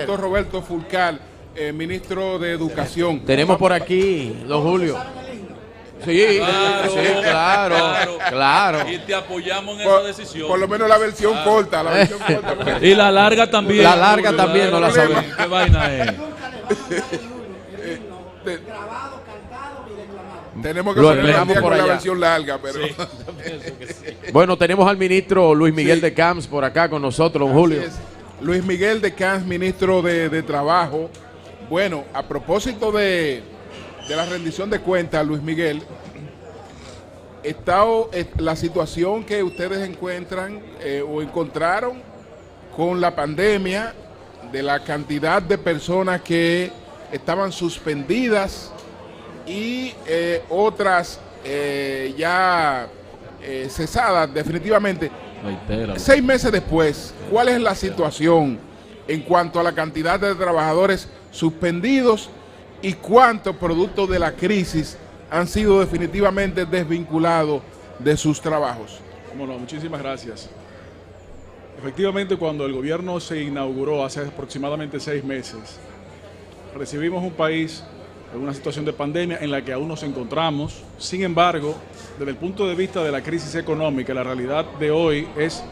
Doctor Roberto Fulcar, ministro de Educación. Tenemos por aquí, don Julio. Sí, Claro, sí, claro. Y te apoyamos en esa decisión. Por lo menos la versión corta, la versión corta. Y la larga también. La larga también no la sabemos. ¿Qué vaina es? Tenemos que Lo hacer esperamos por con la allá. versión larga, pero Bueno, tenemos al ministro Luis Miguel de Camps por acá con nosotros, don Julio. Así es. Luis Miguel de Camps, ministro de Trabajo. Bueno, a propósito de la rendición de cuentas, Luis Miguel, la situación que ustedes encuentran o encontraron con la pandemia, de la cantidad de personas que estaban suspendidas y otras ya cesadas definitivamente. Reitéralo. 6 meses después, ¿cuál es la situación en cuanto a la cantidad de trabajadores suspendidos y cuántos producto de la crisis han sido definitivamente desvinculados de sus trabajos? Cómo no, muchísimas gracias. Efectivamente, cuando el gobierno se inauguró hace aproximadamente 6 meses, recibimos un país en una situación de pandemia en la que aún nos encontramos. Sin embargo, desde el punto de vista de la crisis económica, la realidad de hoy es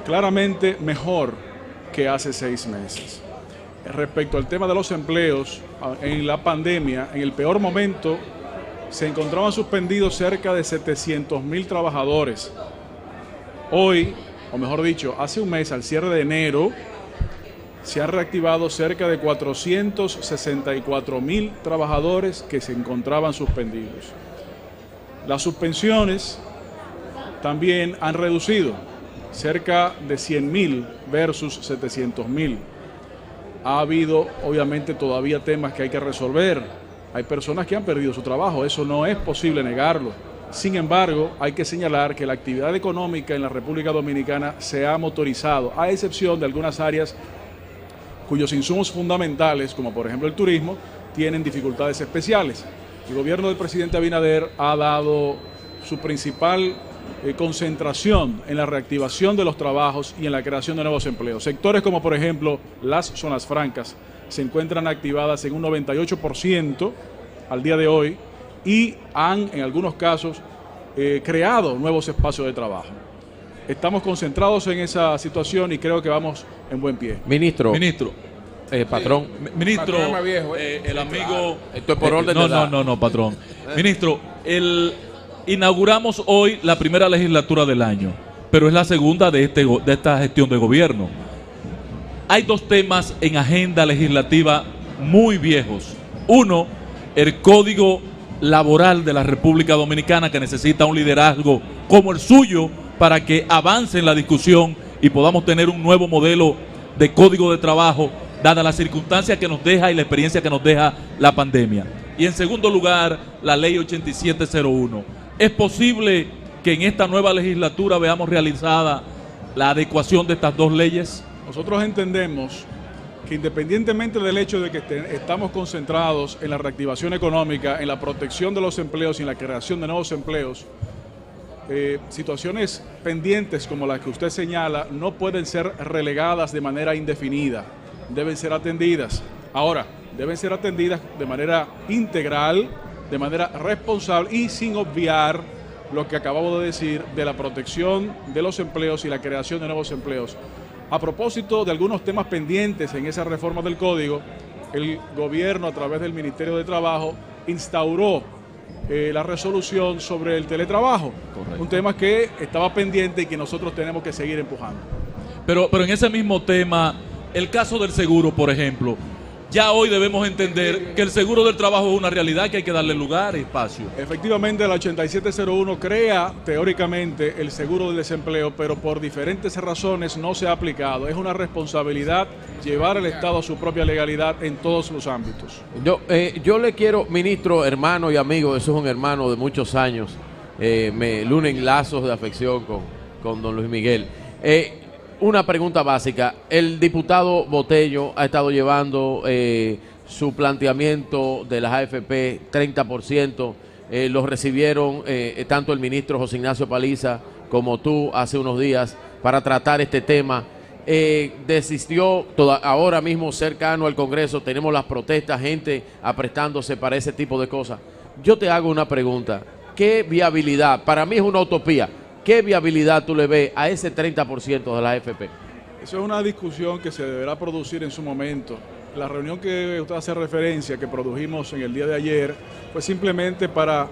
claramente mejor que hace 6 meses. Respecto al tema de los empleos, en la pandemia, en el peor momento, se encontraban suspendidos cerca de 700,000 trabajadores. Hoy, o mejor dicho, hace un mes, al cierre de enero, se han reactivado cerca de 464,000 trabajadores que se encontraban suspendidos. Las suspensiones también han reducido, cerca de 100,000 versus 700,000. Ha habido, obviamente, todavía temas que hay que resolver. Hay personas que han perdido su trabajo, eso no es posible negarlo. Sin embargo, hay que señalar que la actividad económica en la República Dominicana se ha motorizado, a excepción de algunas áreas cuyos insumos fundamentales, como por ejemplo el turismo, tienen dificultades especiales. El gobierno del presidente Abinader ha dado su principal concentración en la reactivación de los trabajos y en la creación de nuevos empleos. Sectores como por ejemplo las zonas francas se encuentran activadas en un 98% al día de hoy y han en algunos casos creado nuevos espacios de trabajo. Estamos concentrados en esa situación y creo que vamos en buen pie. Ministro, patrón. Ministro, Patrón más viejo, el amigo... Esto es por orden de edad. No, patrón. Ministro, inauguramos hoy la primera legislatura del año, pero es la segunda de esta gestión de gobierno. Hay 2 temas en agenda legislativa muy viejos. Uno, el Código Laboral de la República Dominicana, que necesita un liderazgo como el suyo para que avance en la discusión y podamos tener un nuevo modelo de código de trabajo, dada la circunstancia que nos deja y la experiencia que nos deja la pandemia. Y en segundo lugar, la ley 8701. ¿Es posible que en esta nueva legislatura veamos realizada la adecuación de estas 2 leyes? Nosotros entendemos que independientemente del hecho de que estamos concentrados en la reactivación económica, en la protección de los empleos y en la creación de nuevos empleos, situaciones pendientes como las que usted señala no pueden ser relegadas de manera indefinida, deben ser atendidas. Ahora, deben ser atendidas de manera integral, de manera responsable y sin obviar lo que acabamos de decir de la protección de los empleos y la creación de nuevos empleos. A propósito de algunos temas pendientes en esa reforma del Código, el gobierno a través del Ministerio de Trabajo instauró la resolución sobre el teletrabajo. Correcto. Un tema que estaba pendiente y que nosotros tenemos que seguir empujando. Pero en ese mismo tema, el caso del seguro, por ejemplo, ya hoy debemos entender que el seguro del trabajo es una realidad que hay que darle lugar y espacio. Efectivamente, la 8701 crea teóricamente el seguro del desempleo, pero por diferentes razones no se ha aplicado. Es una responsabilidad llevar al Estado a su propia legalidad en todos los ámbitos. Yo le quiero, ministro, hermano y amigo, eso es un hermano de muchos años, me unen lazos de afección con don Luis Miguel. Una pregunta básica. El diputado Botello ha estado llevando su planteamiento de las AFP 30%. Los recibieron tanto el ministro José Ignacio Paliza como tú hace unos días para tratar este tema. desistió, ahora mismo cercano al Congreso tenemos las protestas, gente aprestándose para ese tipo de cosas. Yo te hago una pregunta, ¿qué viabilidad, para mí es una utopía, qué viabilidad tú le ves a ese 30% de la AFP? Eso es una discusión que se deberá producir en su momento. La reunión que usted hace referencia, que produjimos en el día de ayer, fue simplemente para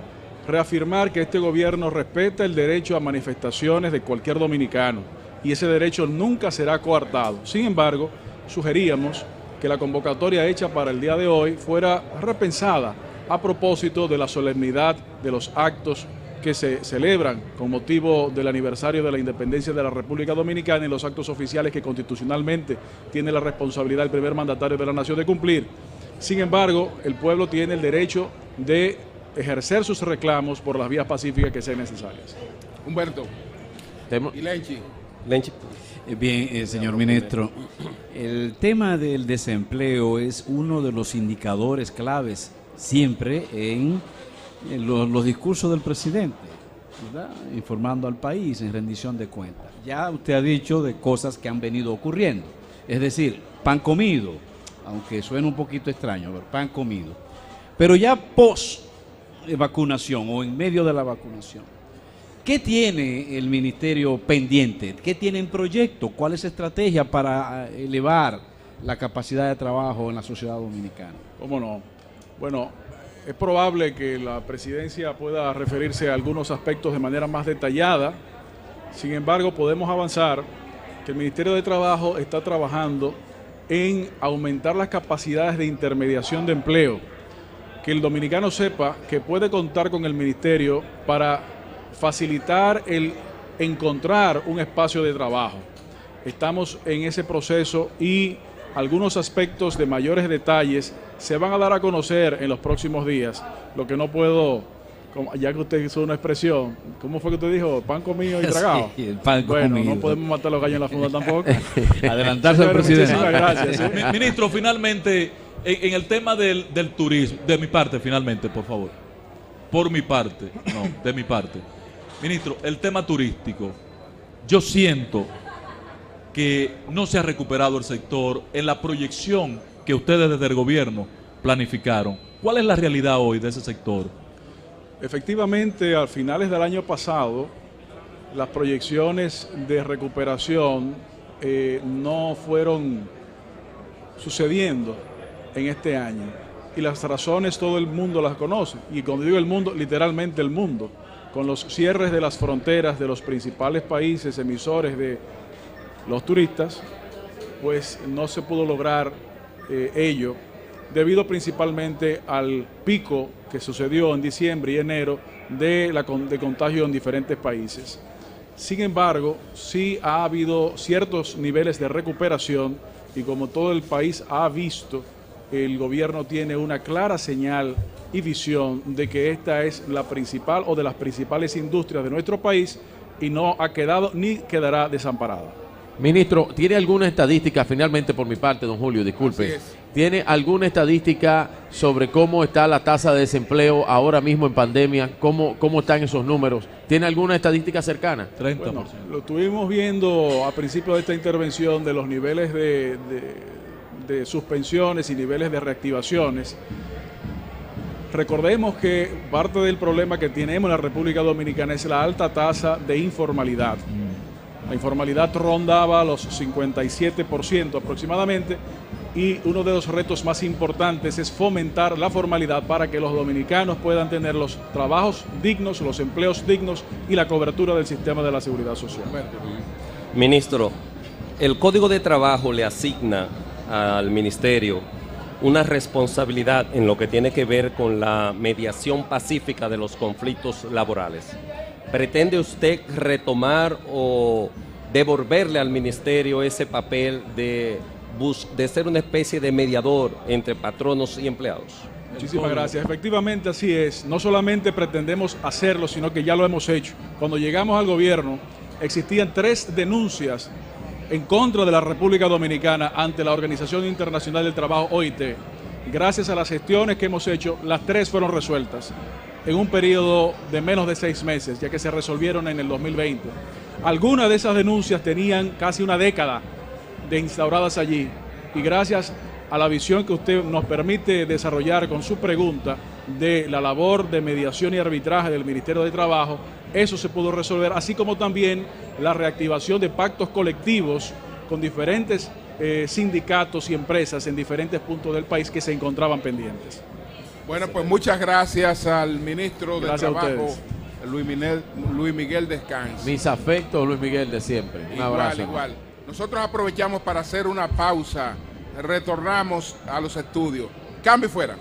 reafirmar que este gobierno respeta el derecho a manifestaciones de cualquier dominicano y ese derecho nunca será coartado. Sin embargo, sugeríamos que la convocatoria hecha para el día de hoy fuera repensada a propósito de la solemnidad de los actos que se celebran con motivo del aniversario de la independencia de la República Dominicana y los actos oficiales que constitucionalmente tiene la responsabilidad el primer mandatario de la nación de cumplir. Sin embargo, el pueblo tiene el derecho de ejercer sus reclamos por las vías pacíficas que sean necesarias. Humberto. Y Lenchi. Bien, señor ministro, el tema del desempleo es uno de los indicadores claves siempre en los discursos del presidente, ¿verdad? Informando al país en rendición de cuentas. Ya usted ha dicho de cosas que han venido ocurriendo, es decir, pan comido, aunque suene un poquito extraño, pero pan comido. Pero ya post vacunación o en medio de la vacunación, ¿qué tiene el ministerio pendiente? ¿Qué tiene en proyecto? ¿Cuál es la estrategia para elevar la capacidad de trabajo en la sociedad dominicana? ¿Cómo no? Bueno, es probable que la presidencia pueda referirse a algunos aspectos de manera más detallada. Sin embargo, podemos avanzar que el Ministerio de Trabajo está trabajando en aumentar las capacidades de intermediación de empleo. Que el dominicano sepa que puede contar con el ministerio para facilitar el encontrar un espacio de trabajo. Estamos en ese proceso y algunos aspectos de mayores detalles se van a dar a conocer en los próximos días. Lo que no puedo, ya que usted hizo una expresión, ¿cómo fue que usted dijo? ¿Pan comido y tragado? Sí, el pan bueno, comido. no podemos matar los gallos en la funda tampoco. Adelantarse al presidente. Muchísimas gracias. ¿Sí? Ministro, finalmente, en el tema del turismo, de mi parte, finalmente, por favor. Por mi parte, no, de mi parte. Ministro, el tema turístico, yo siento que no se ha recuperado el sector en la proyección que ustedes desde el gobierno planificaron. ¿Cuál es la realidad hoy de ese sector? Efectivamente, a finales del año pasado, las proyecciones de recuperación no fueron sucediendo en este año. Y las razones todo el mundo las conoce. Y cuando digo el mundo, literalmente el mundo. Con los cierres de las fronteras de los principales países emisores de los turistas, pues no se pudo lograr ello, debido principalmente al pico que sucedió en diciembre y enero de contagio en diferentes países. Sin embargo, sí ha habido ciertos niveles de recuperación y como todo el país ha visto, el gobierno tiene una clara señal y visión de que esta es la principal o de las principales industrias de nuestro país y no ha quedado ni quedará desamparada. Ministro, ¿tiene alguna estadística, finalmente por mi parte, don Julio, disculpe, ¿tiene alguna estadística sobre cómo está la tasa de desempleo ahora mismo en pandemia? ¿Cómo están esos números? ¿Tiene alguna estadística cercana? 30%. Bueno, lo estuvimos viendo a principio de esta intervención de los niveles de suspensiones y niveles de reactivaciones. Recordemos que parte del problema que tenemos en la República Dominicana es la alta tasa de informalidad. La informalidad rondaba los 57% aproximadamente y uno de los retos más importantes es fomentar la formalidad para que los dominicanos puedan tener los trabajos dignos, los empleos dignos y la cobertura del sistema de la seguridad social. Ministro, el Código de Trabajo le asigna al Ministerio una responsabilidad en lo que tiene que ver con la mediación pacífica de los conflictos laborales. ¿Pretende usted retomar o devolverle al Ministerio ese papel de ser una especie de mediador entre patronos y empleados? Muchísimas gracias. Efectivamente así es. No solamente pretendemos hacerlo, sino que ya lo hemos hecho. Cuando llegamos al gobierno, existían 3 denuncias en contra de la República Dominicana ante la Organización Internacional del Trabajo, OIT. Gracias a las gestiones que hemos hecho, las 3 fueron resueltas en un periodo de menos de 6 meses, ya que se resolvieron en el 2020. Algunas de esas denuncias tenían casi una década instauradas allí. Y gracias a la visión que usted nos permite desarrollar con su pregunta de la labor de mediación y arbitraje del Ministerio de Trabajo, eso se pudo resolver, así como también la reactivación de pactos colectivos con diferentes sindicatos y empresas en diferentes puntos del país que se encontraban pendientes. Bueno, pues muchas gracias al ministro de Gracias a Trabajo, ustedes. Luis Miguel Descanso. Mis afectos, Luis Miguel, de siempre. Un abrazo. Igual. Nosotros aprovechamos para hacer una pausa. Retornamos a los estudios. Cambio y fuera.